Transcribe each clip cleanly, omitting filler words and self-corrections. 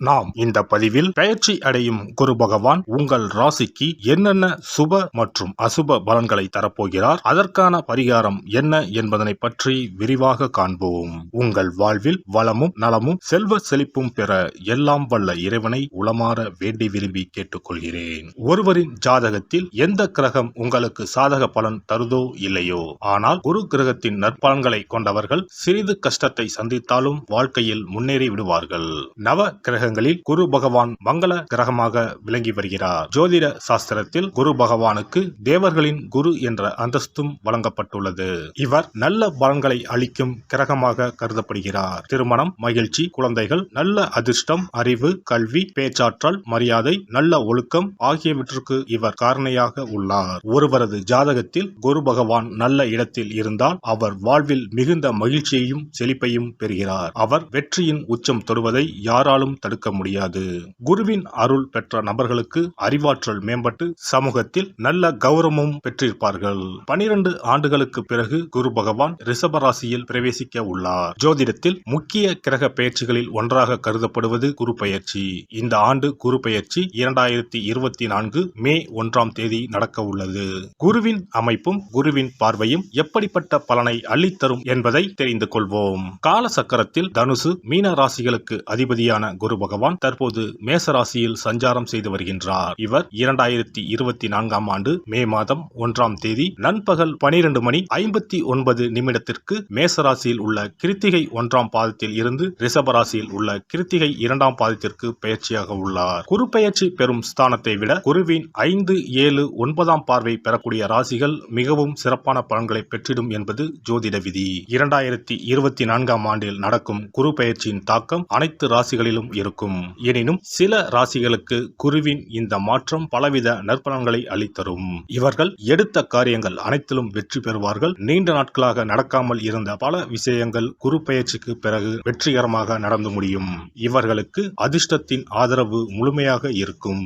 நாம் இந்த பதிவில் பெயர்ச்சி அடையும் குரு பகவான் உங்கள் ராசிக்கு என்னென்ன சுப மற்றும் அசுப பலன்களை தரப்போகிறார், அதற்கான பரிகாரம் என்ன என்பதனை பற்றி விரிவாக காண்போம். உங்கள் வாழ்வில் வளமும் நலமும் செல்வ செழிப்பும் பெற எல்லாம் வல்ல இறைவனை உளமாற வேண்டி விரும்பி கேட்டுக்கொள்கிறேன். ஒருவரின் ஜாதகத்தில் எந்த கிரகம் உங்களுக்கு சாதக பலன் தருதோ இல்லையோ, ஆனால் குரு கிரகத்தின் நற்பலன்களை கொண்டவர்கள் சிறிது கஷ்டத்தை சந்தித்தாலும் வாழ்க்கையில் முன்னேறி விடுவார்கள். நவ கிரகங்களில் குரு பகவான் மங்கள கிரகமாக விளங்கி வருகிறார். ஜோதிட சாஸ்திரத்தில் குரு பகவானுக்கு தேவர்களின் குரு என்ற அந்தஸ்தும் வழங்கப்பட்டுள்ளது. இவர் நல்ல பலன்களை அளிக்கும் கிரகமாக கருதப்படுகிறார். திருமணம், மகிழ்ச்சி, குழந்தைகள், நல்ல அதிர்ஷ்டம், அறிவு, கல்வி, பேச்சாற்றல், மரியாதை, நல்ல ஒழுக்கம் ஆகியவற்றுக்கு இவர் காரணியாக உள்ளார். ஒருவரது ஜாதகத்தில் குரு பகவான் நல்ல இடத்தில் இருந்தால் அவர் வாழ்வில் மிகுந்த மகிழ்ச்சியையும் செழிப்பையும் பெறுகிறார். அவர் வெற்றியின் உச்சம் தொடுவதை யாராலும் தடுக்க முடியாது. குருவின் அருள் பெற்ற நபர்களுக்கு அறிவாற்றல் மேம்பட்டு சமூகத்தில் நல்ல கௌரவமும் பெற்றிருப்பார்கள். 12 ஆண்டுகளுக்கு பிறகு குரு பகவான் ரிஷப ராசியில் பிரவேசிக்க உள்ளார். ஜோதிடத்தில் முக்கிய கிரக பெயர்ச்சிகளில் ஒன்றாக கருதப்படுவது குரு பெயர்ச்சி. இந்த ஆண்டு குரு பெயர்ச்சி 2024 மே 1ஆம் தேதி நடக்க உள்ளது. குருவின் அமைப்பும் குருவின் பார்வையும் எப்படிப்பட்ட பலனை அள்ளித்தரும் என்பதை தெரிந்து கொள்வோம். கால சக்கரத்தில் தனுசு, மீன ராசிகளுக்கு அதிபதியான குரு பகவான் தற்போது மேச ராசியில் சஞ்சாரம் செய்து வருகின்றார். இவர் 2024ஆம் ஆண்டு மே மாதம் 1ஆம் தேதி நண்பகல் 12:59 மேச ராசியில் உள்ள கிருத்திகை 1ஆம் பாதத்தில் இருந்து ரிஷப ராசியில் உள்ள கிருத்திகை 2ஆம் பாதத்திற்கு பெயர்ச்சியாக உள்ளார். குரு பெயர்ச்சி பெறும் ஸ்தானத்தை விட குருவின் 5, 7, 9ஆம் பார்வை பெறக்கூடிய ராசிகள் மிகவும் சிறப்பான பலன்களை பெற்றிடும் என்பது ஜோதிட விதி. 2024ஆம் ஆண்டில் நடக்கும் குரு பெயர்ச்சியின் தாக்கம் அனைத்து ராசிகளிலும் இருக்கும். எனினும் சில ராசிகளுக்கு குருவின் இந்த மாற்றம் பலவித நற்பலன்களை அளித்தரும். இவர்கள் எடுத்த காரியங்கள் அனைத்திலும் வெற்றி பெறுவார்கள். நீண்ட நாட்களாக நடக்காமல் இருந்த பல விஷயங்கள் குரு பெயர்ச்சிக்கு பிறகு வெற்றிகரமாக நடந்து முடியும். இவர்களுக்கு அதிர்ஷ்டத்தின் ஆதரவு முழுமையாக இருக்கும்.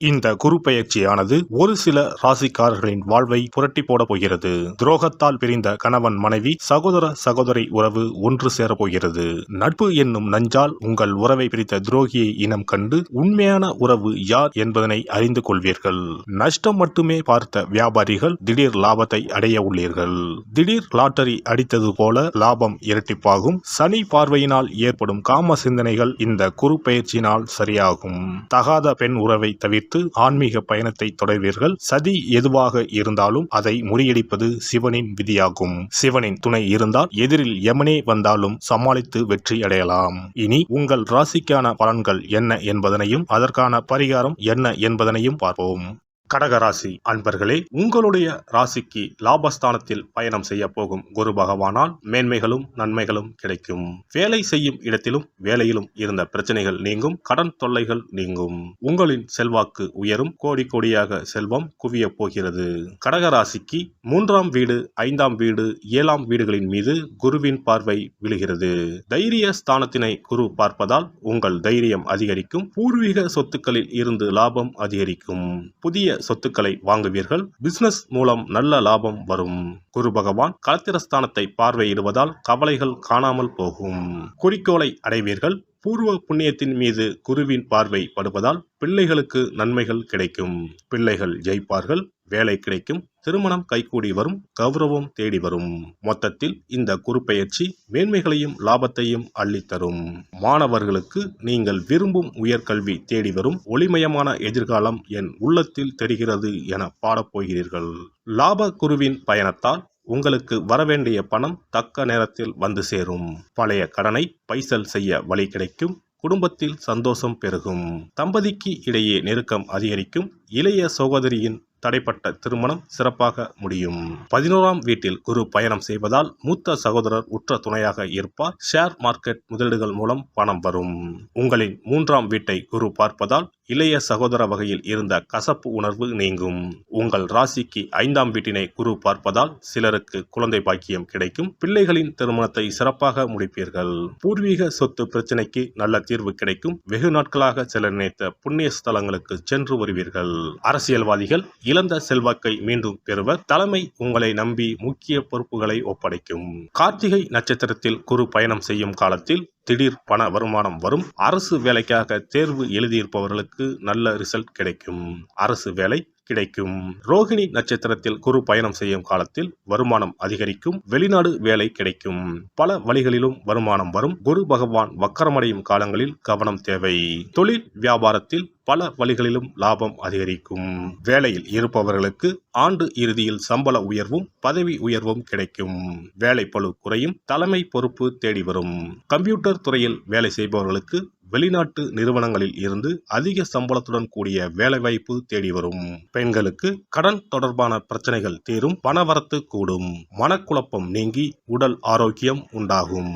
இந்த குரு பெயர்ச்சியானது ஒரு சில ராசிக்காரர்களின் வாழ்வை புரட்டி போட போகிறது. துரோகத்தால் பிரிந்த கணவன் மனைவி, சகோதர சகோதரி உறவு ஒன்று சேர போகிறது. நட்பு என்னும் நஞ்சால் உங்கள் உறவை பிரித்த துரோகியை இனம் கண்டு உண்மையான உறவு யார் என்பதனை அறிந்து கொள்வீர்கள். நஷ்டம் மட்டுமே பார்த்த வியாபாரிகள் திடீர் லாபத்தை அடைய உள்ளீர்கள். திடீர் லாட்டரி அடித்தது போல லாபம் இரட்டிப்பாகும். சனி பார்வையினால் ஏற்படும் காம சிந்தனைகள் இந்த குரு பெயர்ச்சியினால் சரியாகும். தகாத பெண் உறவை தவிர்த்து ஆன்மீக பயணத்தை தொடர்வீர்கள். சதி எதுவாக இருந்தாலும் அதை முறியடிப்பது சிவனின் விதியாகும். சிவனின் துணை இருந்தால் எதிரில் யமனே வந்தாலும் சமாளித்து வெற்றி அடையலாம். இனி உங்கள் ராசிக்கான பலன்கள் என்ன என்பதனையும் அதற்கான பரிகாரம் என்ன என்பதனையும் பார்ப்போம். கடகராசி அன்பர்களே, உங்களுடைய ராசிக்கு லாபஸ்தானத்தில் பயணம் செய்ய போகும் குரு பகவானால் மேன்மைகளும் நன்மைகளும் கிடைக்கும். வேலை செய்யும் இடத்திலும் வேலையிலும் இருந்த பிரச்சனைகள் நீங்கும். கடன் தொல்லைகள் நீங்கும். உங்களின் செல்வாக்கு உயரும். கோடி கோடியாக செல்வம் குவிய போகிறது. கடகராசிக்கு 3ஆம் வீடு, 5ஆம் வீடு, 7ஆம் வீடுகளின் மீது குருவின் பார்வை விழுகிறது. தைரிய ஸ்தானத்தினை குரு பார்ப்பதால் உங்கள் தைரியம் அதிகரிக்கும். பூர்வீக சொத்துக்களில் இருந்து லாபம் அதிகரிக்கும். புதிய சொத்துக்களை வாங்குவீர்கள். பிசினஸ் மூலம் நல்ல லாபம் வரும். குரு பகவான் களத்திரஸ்தானத்தை பார்வையிடுவதால் கவலைகள் காணாமல் போகும். குறிக்கோளை அடைவீர்கள். பூர்வ புண்ணியத்தின் மீது குருவின் பார்வை படுவதால் பிள்ளைகளுக்கு நன்மைகள் கிடைக்கும். பிள்ளைகள் ஜெயிப்பார்கள். வேலை கிடைக்கும். திருமணம் கைகூடி வரும். கௌரவம் தேடி வரும். மொத்தத்தில் இந்த குரு பெயர்ச்சி மேன்மைகளையும் லாபத்தையும் அள்ளித்தரும். மாணவர்களுக்கு நீங்கள் விரும்பும் உயர்கல்வி தேடி வரும். ஒளிமயமான எதிர்காலம் என் உள்ளத்தில் தெரிகிறது என பாடப்போகிறீர்கள். லாப குருவின் பயணத்தால் உங்களுக்கு வரவேண்டிய பணம் தக்க நேரத்தில் வந்து சேரும். பழைய கடனை பைசல் செய்ய வழி கிடைக்கும். குடும்பத்தில் சந்தோஷம் பெருகும். தம்பதிக்கு இடையே நெருக்கம் அதிகரிக்கும். இளைய சகோதரியின் தடைப்பட்ட திருமணம் சிறப்பாக முடியும். 11ஆம் வீட்டில் குரு பயணம் செய்வதால் மூத்த சகோதரர் உற்ற துணையாக இருப்பார். ஷேர் மார்க்கெட் முதலீடுகள் மூலம் பணம் வரும். உங்களின் 3ஆம் வீட்டை குரு பார்ப்பதால் இளைய சகோதர வகையில் இருந்த கசப்பு உணர்வு நீங்கும். உங்கள் ராசிக்கு 5ஆம் வீட்டினை குரு பார்ப்பதால் சிலருக்கு குழந்தை பாக்கியம் கிடைக்கும். பிள்ளைகளின் திருமணத்தை சிறப்பாக முடிப்பீர்கள். பூர்வீக சொத்து பிரச்சனைக்கு நல்ல தீர்வு கிடைக்கும். வெகு நாட்களாக செல்ல நினைத்த புண்ணிய ஸ்தலங்களுக்கு சென்று வருவீர்கள். அரசியல்வாதிகள் இழந்த செல்வாக்கை மீண்டும் பெறுவர். தலைமை உங்களை நம்பி முக்கிய பொறுப்புகளை ஒப்படைக்கும். கார்த்திகை நட்சத்திரத்தில் குரு பயணம் செய்யும் காலத்தில் திடீர் பண வருமானம் வரும். அரசு வேலைக்காக தேர்வு எழுதியிருப்பவர்களுக்கு நல்ல ரிசல்ட் கிடைக்கும். அரசு வேலை கிடைக்கும். ரோகிணி நட்சத்திரத்தில் குரு பயணம் செய்யும் காலத்தில் வருமானம் அதிகரிக்கும். வெளிநாடு வேலை கிடைக்கும். பல வழிகளிலும் வருமானம் வரும். குரு பகவான் வக்கரமடையும் காலங்களில் கவனம் தேவை. தொழில் வியாபாரத்தில் பல வழிகளிலும் லாபம் அதிகரிக்கும். வேலையில் இருப்பவர்களுக்கு ஆண்டு இறுதியில் சம்பள உயர்வும் பதவி உயர்வும் கிடைக்கும். வேலை பளு குறையும். தலைமை பொறுப்பு தேடி வரும். கம்ப்யூட்டர் துறையில் வேலை செய்பவர்களுக்கு வெளிநாட்டு நிறுவனங்களில் இருந்து அதிக சம்பளத்துடன் கூடிய வேலைவாய்ப்பு தேடி வரும். பெண்களுக்கு கடன் தொடர்பான பிரச்சனைகள் தீரும். பணவரத்து கூடும். மனக்குழப்பம் நீங்கி உடல் ஆரோக்கியம் உண்டாகும்.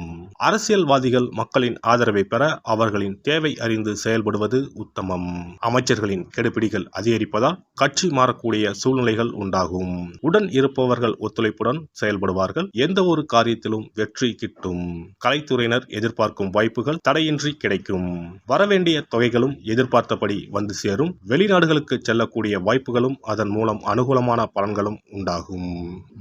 அரசியல்வாதிகள் மக்களின் ஆதரவை பெற அவர்களின் தேவை அறிந்து செயல்படுவது உத்தமம். அமைச்சர்களின் கெடுபிடிகள் அதிகரிப்பதால் கட்சி மாறக்கூடிய சூழ்நிலைகள் உண்டாகும். உடன் இருப்பவர்கள் ஒத்துழைப்புடன் செயல்படுவார்கள். எந்த ஒரு காரியத்திலும் வெற்றி கிட்டும். கலைத்துறையினர் எதிர்பார்க்கும் வாய்ப்புகள் தடையின்றி கிடைக்கும். வரவேண்டிய தொகைகளும் எதிர்பார்த்தபடி வந்து சேரும். வெளிநாடுகளுக்கு செல்லக்கூடிய வாய்ப்புகளும் அதன் மூலம் அனுகூலமான பலன்களும் உண்டாகும்.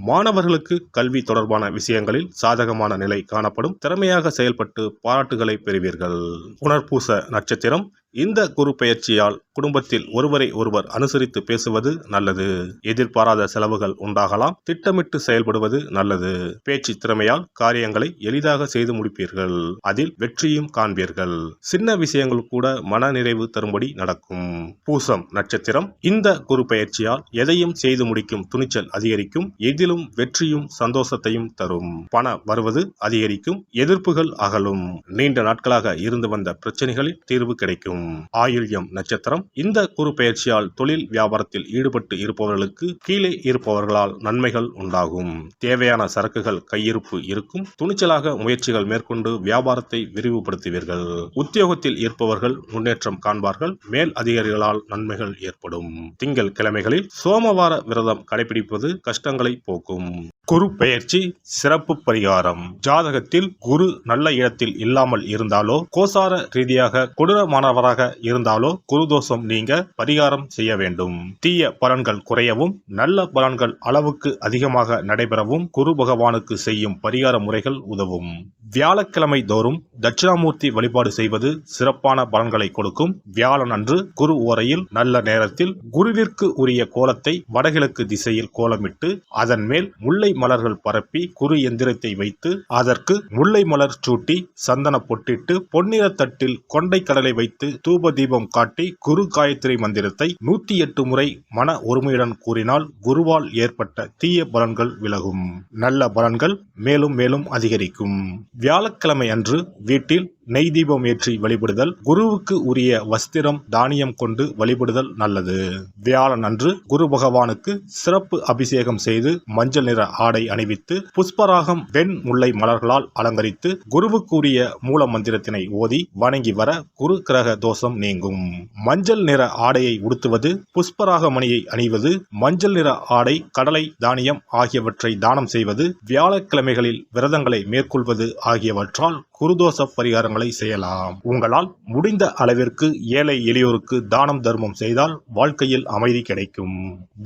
மாணவர்களுக்கு கல்வி தொடர்பான விஷயங்களில் சாதகமான நிலை காணப்படும். திறமையாக செயல்பட்டு பாராட்டுகளை பெறுவீர்கள். புனர்பூச நட்சத்திரம். இந்த குரு பெயர்ச்சியால் குடும்பத்தில் ஒருவரை ஒருவர் அனுசரித்து பேசுவது நல்லது. எதிர்பாராத செலவுகள் உண்டாகலாம். திட்டமிட்டு செயல்படுவது நல்லது. பேச்சு திறமையால் காரியங்களை எளிதாக செய்து முடிப்பீர்கள். அதில் வெற்றியும் காண்பீர்கள். சின்ன விஷயங்கள் கூட மன நிறைவு தரும்படி நடக்கும். பூசம் நட்சத்திரம். இந்த குரு பெயர்ச்சியால் எதையும் செய்து முடிக்கும் துணிச்சல் அதிகரிக்கும். எதிலும் வெற்றியும் சந்தோஷத்தையும் தரும். பண வருவது அதிகரிக்கும். எதிர்ப்புகள் அகலும். நீண்ட நாட்களாக இருந்து வந்த பிரச்சனைகளில் தீர்வு கிடைக்கும். ஆயுள்யம் நட்சத்திரம். இந்த குரு பெயர்ச்சியால் தொழில் வியாபாரத்தில் ஈடுபட்டு இருப்பவர்களுக்கு கீழே இருப்பவர்களால் நன்மைகள் உண்டாகும். தேவையான சரக்குகள் கையிருப்பு இருக்கும். துணிச்சலாக முயற்சிகள் மேற்கொண்டு வியாபாரத்தை விரிவுபடுத்துவீர்கள். உத்தியோகத்தில் இருப்பவர்கள் முன்னேற்றம் காண்பார்கள். மேல் அதிகாரிகளால் நன்மைகள் ஏற்படும். திங்கள் கிழமைகளில் சோமவார விரதம் கடைபிடிப்பது கஷ்டங்களை போக்கும். குரு பெயர்ச்சி சிறப்பு பரிகாரம். ஜாதகத்தில் குரு நல்ல இடத்தில் இல்லாமல் இருந்தாலோ கோசார ரீதியாக கொடூரமானவராக இருந்தாலோ குரு தோஷம் நீங்க பரிகாரம் செய்ய வேண்டும். தீய பலன்கள் குறையவும் நல்ல பலன்கள் அளவுக்கு அதிகமாக நடைபெறவும் குரு பகவானுக்கு செய்யும் பரிகார முறைகள் உதவும். வியாழக்கிழமை தோறும் தட்சிணாமூர்த்தி வழிபாடு செய்வது சிறப்பான பலன்களை கொடுக்கும். வியாழன் அன்று குரு ஓரையில் நல்ல நேரத்தில் குருவிற்கு உரிய கோலத்தை வடகிழக்கு திசையில் கோலமிட்டு அதன் மேல் முல்லை மலர்கள் பரப்பி குரு எந்திரத்தை வைத்து அதற்கு முல்லை மலர் சூட்டி சந்தன பொட்டிட்டு பொன்னிற தட்டில் கொண்டை கடலை வைத்து தூப தீபம் காட்டி குரு காயத்ரி மந்திரத்தை 108 முறை மன ஒருமையுடன் கூறினால் குருவால் ஏற்பட்ட தீய பலன்கள் விலகும். நல்ல பலன்கள் மேலும் மேலும் அதிகரிக்கும். வியாழக்கிழமை அன்று வீட்டில் நெய் தீபம் ஏற்றி வழிபடுதல். குருவுக்கு உரிய வஸ்திரம் தானியம் கொண்டு வழிபடுதல் நல்லது. வியாழன் அன்று குரு பகவானுக்கு சிறப்பு அபிஷேகம் செய்து மஞ்சள் நிற ஆடை அணிவித்து புஷ்பராகம் வெண் முல்லை மலர்களால் அலங்கரித்து குருவுக்கு உரிய மூல மந்திரத்தினை ஓதி வணங்கி வர குரு கிரக தோஷம் நீங்கும். மஞ்சள் நிற ஆடையை உடுத்துவது, புஷ்பராக மணியை அணிவது, மஞ்சள் நிற ஆடை, கடலை, தானியம் ஆகியவற்றை தானம் செய்வது, வியாழக்கிழமைகளில் விரதங்களை மேற்கொள்வது ஆகியவற்றால் குருதோஷ பரிகாரங்களை செய்யலாம். உங்களால் முடிந்த அளவிற்கு ஏழை எளியோருக்கு தானம் தர்மம் செய்தால் வாழ்க்கையில் அமைதி கிடைக்கும்.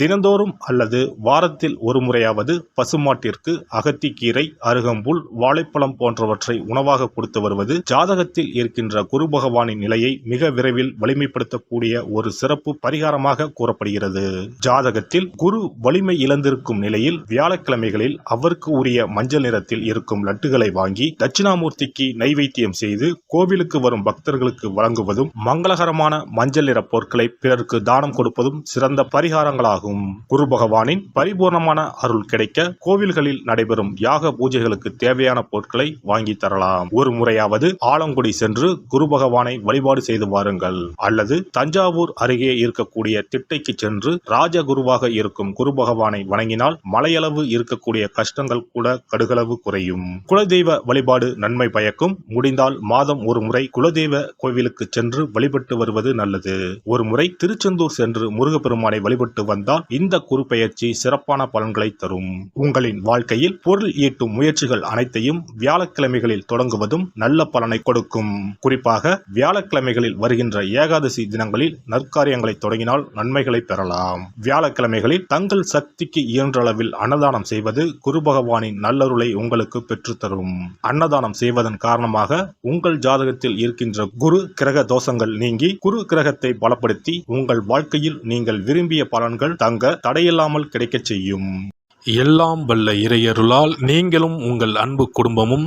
தினந்தோறும் அல்லது வாரத்தில் ஒரு முறையாவது பசுமாட்டிற்கு அகத்திக்கீரை, அருகம்புல், வாழைப்பழம் போன்றவற்றை உணவாக கொடுத்து வருவது ஜாதகத்தில் இருக்கின்ற குரு பகவானின் நிலையை மிக விரைவில் வலிமைப்படுத்தக்கூடிய ஒரு சிறப்பு பரிகாரமாக கூறப்படுகிறது. ஜாதகத்தில் குரு வலிமை இழந்திருக்கும் நிலையில் வியாழக்கிழமைகளில் அவருக்கு உரிய மஞ்சள் நிறத்தில் இருக்கும் லட்டுகளை வாங்கி தட்சிணாமூர்த்திக்கு நைவேத்தியம் செய்து கோவிலுக்கு வரும் பக்தர்களுக்கு வழங்குவதும் மங்களகரமான மஞ்சள் நிற பொருட்களை பிறருக்கு தானம் கொடுப்பதும் சிறந்த பரிகாரங்களாகும். குரு பகவானின் பரிபூர்ணமான அருள் கிடைக்க கோவில்களில் நடைபெறும் யாக பூஜைகளுக்கு தேவையான பொருட்களை வாங்கி தரலாம். ஒரு முறையாவது ஆலங்குடி சென்று குரு பகவானை வழிபாடு செய்து வாருங்கள். அல்லது தஞ்சாவூர் அருகே இருக்கக்கூடிய திட்டைக்கு சென்று ராஜகுருவாக இருக்கும் குரு பகவானை வணங்கினால் மலையளவு இருக்கக்கூடிய கஷ்டங்கள் கூட கடுகளவு குறையும். குலதெய்வ வழிபாடு நன்மை பயக்கும். முடிந்தால் மாதம் ஒரு முறை குலதெய்வ கோவிலுக்கு சென்று வழிபட்டு வருவது நல்லது. ஒரு முறை திருச்செந்தூர் சென்று முருகப்பெருமானை வழிபட்டு வந்தால் இந்த குரு பெயர்ச்சி சிறப்பான பலன்களை தரும். உங்களின் வாழ்க்கையில் பொருள் ஈட்டும் முயற்சிகள் அனைத்தையும் வியாழக்கிழமைகளில் தொடங்குவதும் நல்ல பலனை கொடுக்கும். குறிப்பாக வியாழக்கிழமைகளில் வருகின்ற ஏகாதசி தினங்களில் நற்காரியங்களை தொடங்கினால் நன்மைகளை பெறலாம். வியாழக்கிழமைகளில் தங்கள் சக்திக்கு இயன்ற அளவில் அன்னதானம் செய்வது குரு பகவானின் நல்லருளை உங்களுக்கு பெற்றுத்தரும். அன்னதானம் செய்வதன் காரணமாக உங்கள் ஜாதகத்தில் இருக்கின்ற குரு கிரக தோஷங்கள் நீங்கி குரு கிரகத்தை பலப்படுத்தி உங்கள் வாழ்க்கையில் நீங்கள் விரும்பிய பலன்கள் தங்க தடையில்லாமல் கிடைக்கச் செய்யும். எல்லாம் வல்ல இறையருளால் நீங்களும் உங்கள் அன்பு குடும்பமும்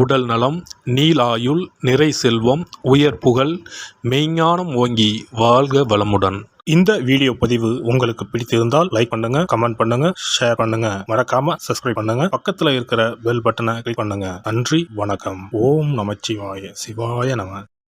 உடல் நலம், நீலாயுள், நிறை செல்வம், உயர் புகழ், மெய்ஞானம் ஓங்கி வாழ்க வளமுடன். இந்த வீடியோ பதிவு உங்களுக்கு பிடித்திருந்தால் லைக் பண்ணுங்க, கமெண்ட் பண்ணுங்க, ஷேர் பண்ணுங்க, மறக்காம சப்ஸ்கிரைப் பண்ணுங்க, பக்கத்துல இருக்கிற பெல் பட்டனை கிளிக் பண்ணுங்க. நன்றி, வணக்கம். ஓம் நமச்சிவாய, சிவாய நம.